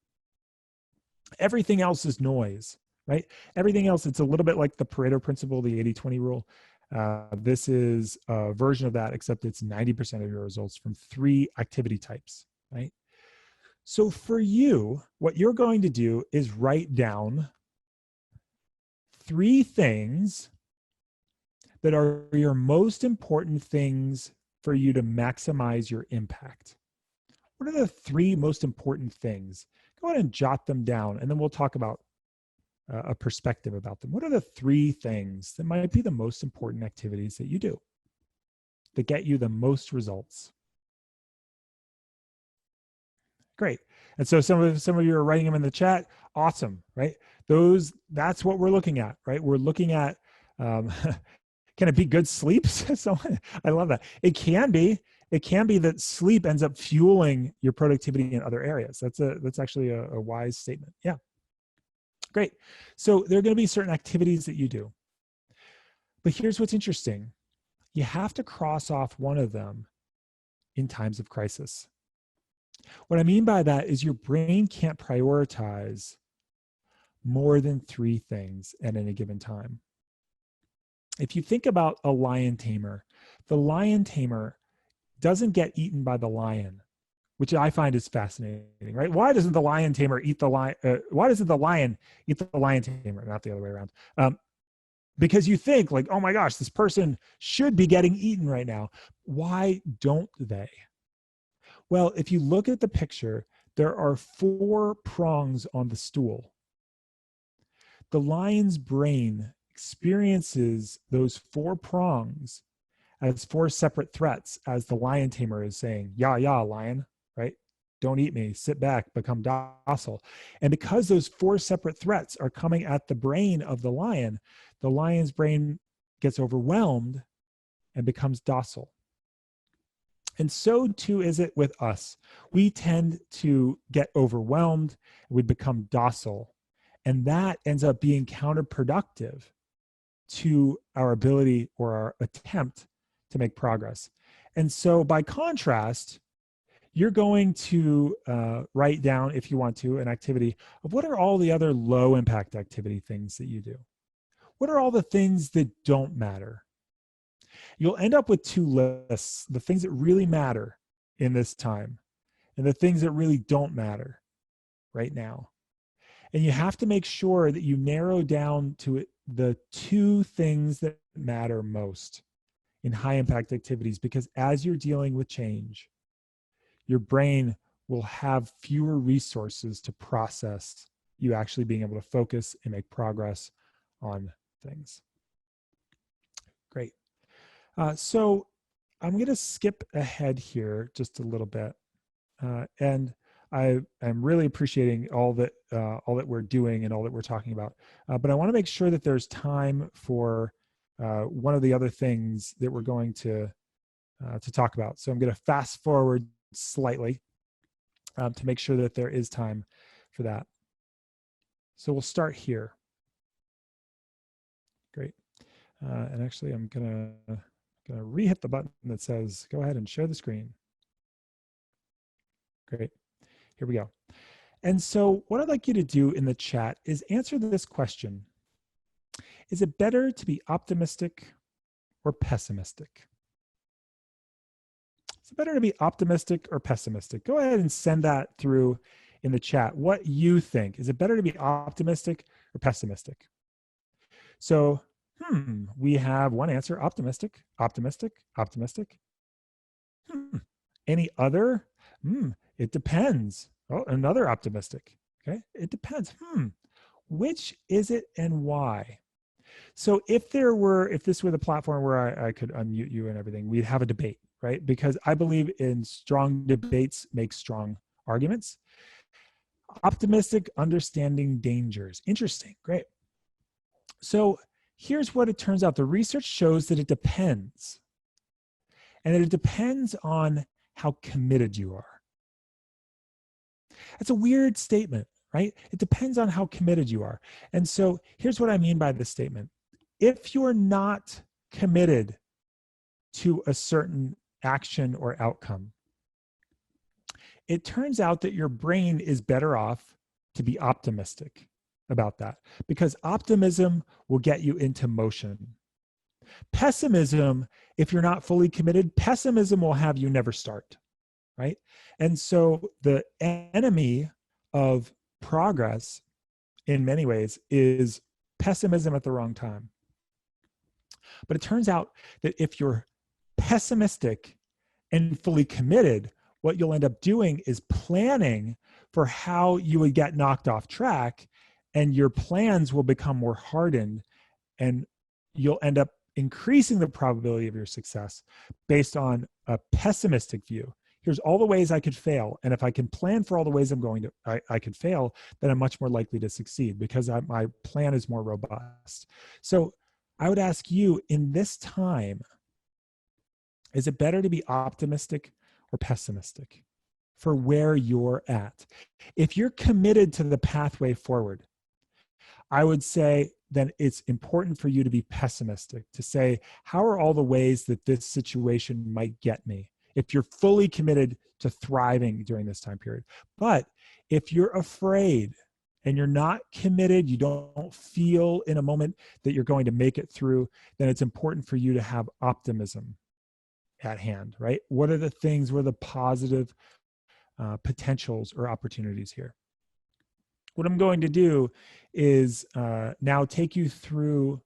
Everything else is noise, right? Everything else, it's a little bit like the Pareto principle, the 80-20 rule. This is a version of that, except it's 90% of your results from three activity types, right? So for you, what you're going to do is write down three things that are your most important things for you to maximize your impact. What are the three most important things? Go ahead and jot them down, and then we'll talk about a perspective about them. What are the three things that might be the most important activities that you do that get you the most results? Great. And so some of you are writing them in the chat. Awesome, right? That's what we're looking at, right? We're looking at, can it be good sleep? So I love that. It can be that sleep ends up fueling your productivity in other areas. That's actually a wise statement. Yeah. Great. So there are going to be certain activities that you do. But here's what's interesting. You have to cross off one of them in times of crisis. What I mean by that is your brain can't prioritize more than three things at any given time. If you think about a lion tamer, the lion tamer doesn't get eaten by the lion, which I find is fascinating, right? Why doesn't the lion tamer eat the lion? Why doesn't the lion eat the lion tamer? Not the other way around. Because you think like, oh my gosh, this person should be getting eaten right now. Why don't they? Well, if you look at the picture, there are four prongs on the stool. The lion's brain experiences those four prongs as four separate threats, as the lion tamer is saying, yeah, lion, right? Don't eat me, sit back, become docile. And because those four separate threats are coming at the brain of the lion's brain gets overwhelmed and becomes docile. And so too is it with us. We tend to get overwhelmed, we become docile, and that ends up being counterproductive to our ability or our attempt to make progress. And so by contrast, you're going to write down, if you want to, an activity of what are all the other low impact activity things that you do? What are all the things that don't matter? You'll end up with two lists, the things that really matter in this time and the things that really don't matter right now. And you have to make sure that you narrow down to the two things that matter most in high impact activities, because as you're dealing with change, your brain will have fewer resources to process you actually being able to focus and make progress on things. Great. So I'm going to skip ahead here just a little bit. And I'm really appreciating all that we're doing and all that we're talking about. But I want to make sure that there's time for one of the other things that we're going to talk about. So I'm going to fast forward slightly to make sure that there is time for that. So we'll start here. Great. And actually, I'm going to re-hit the button that says, go ahead and share the screen. Great. Here we go. And so what I'd like you to do in the chat is answer this question. Is it better to be optimistic or pessimistic? Is it better to be optimistic or pessimistic? Go ahead and send that through in the chat. What you think. Is it better to be optimistic or pessimistic? So, we have one answer, optimistic, optimistic, optimistic. Any other? It depends. Oh, another optimistic. Okay, it depends. Which is it and why? So if this were the platform where I could unmute you and everything, we'd have a debate, right? Because I believe in strong debates make strong arguments. Optimistic, understanding dangers. Interesting, great. So here's what it turns out. The research shows that it depends, and that it depends on how committed you are. That's a weird statement, right? It depends on how committed you are. And so here's what I mean by this statement. If you're not committed to a certain action or outcome, it turns out that your brain is better off to be optimistic about that, because optimism will get you into motion. Pessimism, if you're not fully committed, pessimism will have you never start, right? And so the enemy of progress in many ways is pessimism at the wrong time. But it turns out that if you're pessimistic and fully committed, what you'll end up doing is planning for how you would get knocked off track, and your plans will become more hardened, and you'll end up increasing the probability of your success based on a pessimistic view. Here's all the ways I could fail, and if I can plan for all the ways I could fail, then I'm much more likely to succeed because my plan is more robust. So I would ask you, in this time, is it better to be optimistic or pessimistic for where you're at? If you're committed to the pathway forward, I would say then it's important for you to be pessimistic, to say, how are all the ways that this situation might get me? If you're fully committed to thriving during this time period. But if you're afraid and you're not committed, you don't feel in a moment that you're going to make it through, then it's important for you to have optimism at hand, right? What are the things, what are the positive potentials or opportunities here? What I'm going to do is now take you through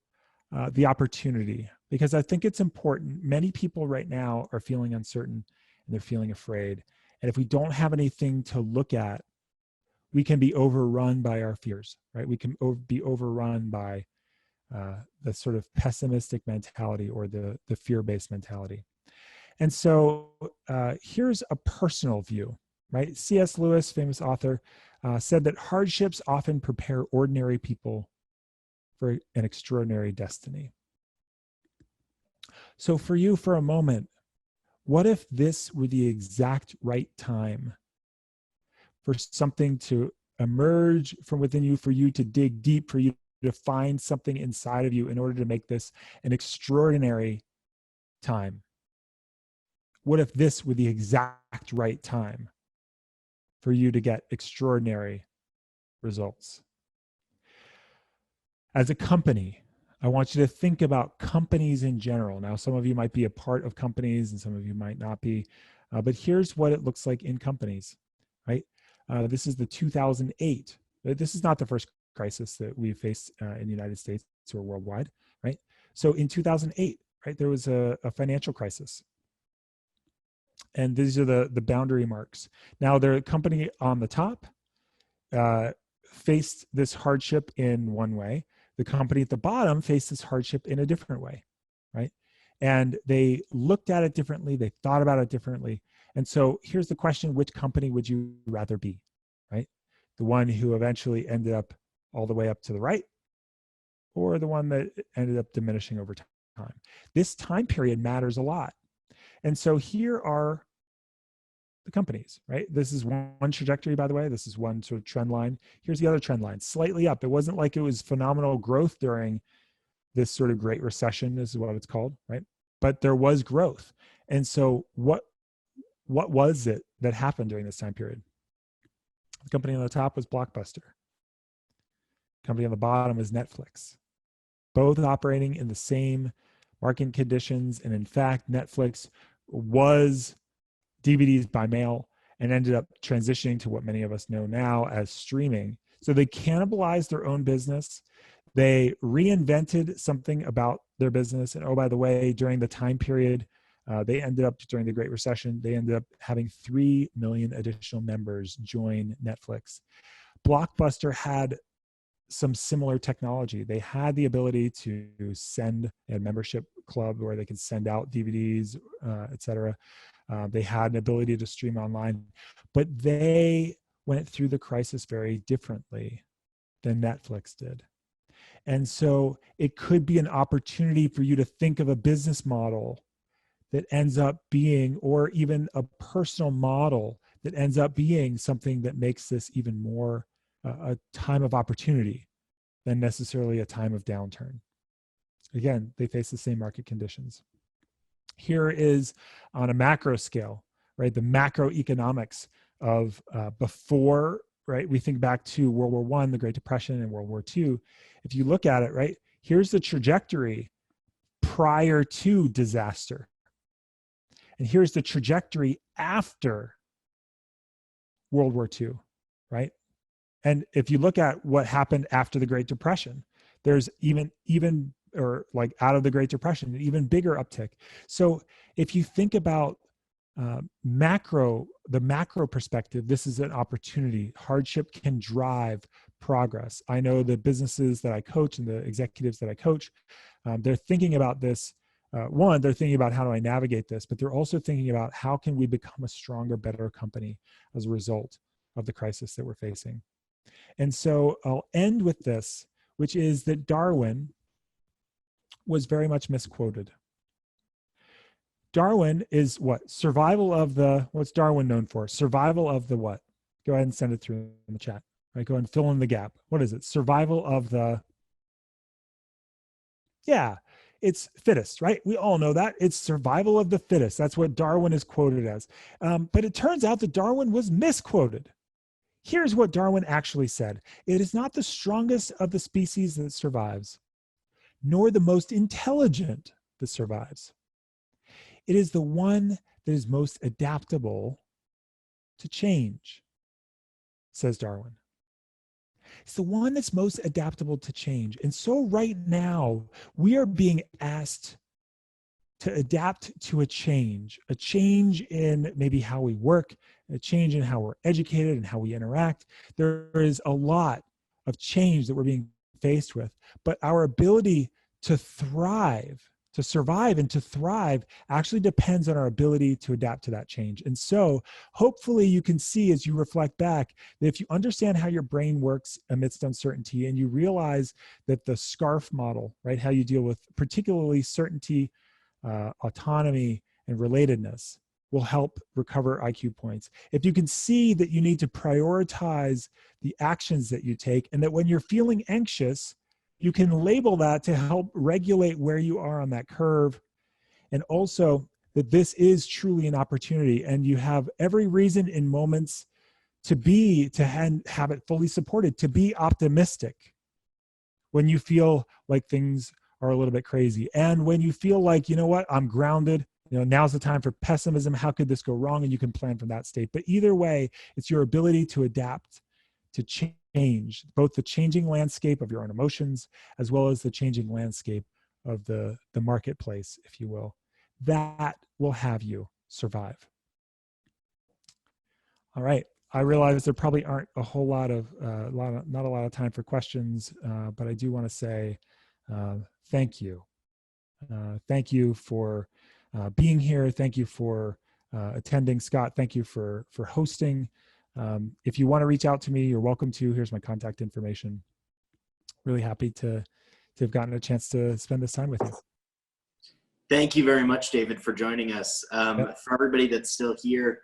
the opportunity, because I think it's important. Many people right now are feeling uncertain and they're feeling afraid. And if we don't have anything to look at, we can be overrun by our fears, right? We can be overrun by the sort of pessimistic mentality or the fear-based mentality. And so here's a personal view, right? C.S. Lewis, famous author, said that hardships often prepare ordinary people for an extraordinary destiny. So for you, for a moment, what if this were the exact right time for something to emerge from within you, for you to dig deep, for you to find something inside of you in order to make this an extraordinary time? What if this were the exact right time for you to get extraordinary results? As a company, I want you to think about companies in general. Now, some of you might be a part of companies and some of you might not be, but here's what it looks like in companies, right? This is the 2008. This is not the first crisis that we faced in the United States or worldwide, right? So in 2008, right, there was a financial crisis. And these are the boundary marks. Now, the company on the top faced this hardship in one way. The company at the bottom faced this hardship in a different way, right? And they looked at it differently. They thought about it differently. And so here's the question: which company would you rather be, right? The one who eventually ended up all the way up to the right, or the one that ended up diminishing over time? This time period matters a lot. And so here are the companies, right? This is one trajectory, by the way. This is one sort of trend line. Here's the other trend line, slightly up. It wasn't like it was phenomenal growth during this sort of Great Recession, this is what it's called, right? But there was growth. And so what was it that happened during this time period? The company on the top was Blockbuster. The company on the bottom was Netflix. Both operating in the same market conditions. And in fact, Netflix was DVDs by mail and ended up transitioning to what many of us know now as streaming. So they cannibalized their own business. They reinvented something about their business. And oh, by the way, during the time period, they ended up, during the Great Recession, they ended up having 3 million additional members join Netflix. Blockbuster had some similar technology. They had the ability to send a membership club where they could send out DVDs, et cetera. They had an ability to stream online, but they went through the crisis very differently than Netflix did. And so it could be an opportunity for you to think of a business model that ends up being, or even a personal model that ends up being something that makes this even more a time of opportunity than necessarily a time of downturn. Again, they face the same market conditions. Here is on a macro scale, right? The macroeconomics of before, right? We think back to World War I, the Great Depression, and World War II. If you look at it, right, here's the trajectory prior to disaster. And here's the trajectory after World War II, right? And if you look at what happened after the Great Depression, there's even or like out of the Great Depression, an even bigger uptick. So if you think about the macro perspective, this is an opportunity. Hardship can drive progress. I know the businesses that I coach and the executives that I coach, they're thinking about this. One, they're thinking about how do I navigate this, but they're also thinking about how can we become a stronger, better company as a result of the crisis that we're facing. And so I'll end with this, which is that Darwin was very much misquoted. Darwin is what? Survival of the, what's Darwin known for? Survival of the what? Go ahead and send it through in the chat. Right, go ahead and fill in the gap. What is it? Survival of the, yeah, it's fittest, right? We all know that. It's survival of the fittest. That's what Darwin is quoted as. But it turns out that Darwin was misquoted. Here's what Darwin actually said. It is not the strongest of the species that survives, nor the most intelligent that survives. It is the one that is most adaptable to change, says Darwin. It's the one that's most adaptable to change. And so right now, we are being asked to adapt to a change in maybe how we work, a change in how we're educated and how we interact. There is a lot of change that we're being faced with, but our ability to thrive, to survive and to thrive actually depends on our ability to adapt to that change. And so hopefully you can see as you reflect back that if you understand how your brain works amidst uncertainty and you realize that the SCARF model, right, how you deal with particularly certainty, autonomy, and relatedness will help recover IQ points. If you can see that you need to prioritize the actions that you take and that when you're feeling anxious, you can label that to help regulate where you are on that curve. And also that this is truly an opportunity and you have every reason in moments to have it fully supported, to be optimistic when you feel like things are a little bit crazy. And when you feel like, you know what, I'm grounded, now's the time for pessimism. How could this go wrong? And you can plan from that state. But either way, it's your ability to adapt, to change, both the changing landscape of your own emotions, as well as the changing landscape of the marketplace, if you will. That will have you survive. All right. I realize there probably aren't a whole lot of, not a lot of time for questions, but I do want to say thank you. Thank you for being here. Thank you for attending. Scott, thank you for hosting. If you want to reach out to me, you're welcome to. Here's my contact information. Really happy to have gotten a chance to spend this time with you. Thank you very much, David, for joining us. Yep. For everybody that's still here,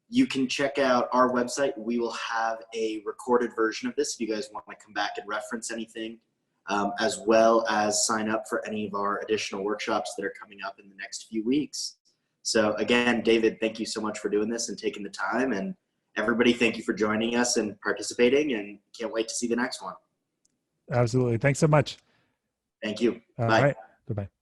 you can check out our website. We will have a recorded version of this if you guys want to come back and reference anything, as well as sign up for any of our additional workshops that are coming up in the next few weeks. So again, David, thank you so much for doing this and taking the time. And everybody, thank you for joining us and participating, and can't wait to see the next one. Absolutely. Thanks so much. Thank you. All Bye. right. Bye-bye.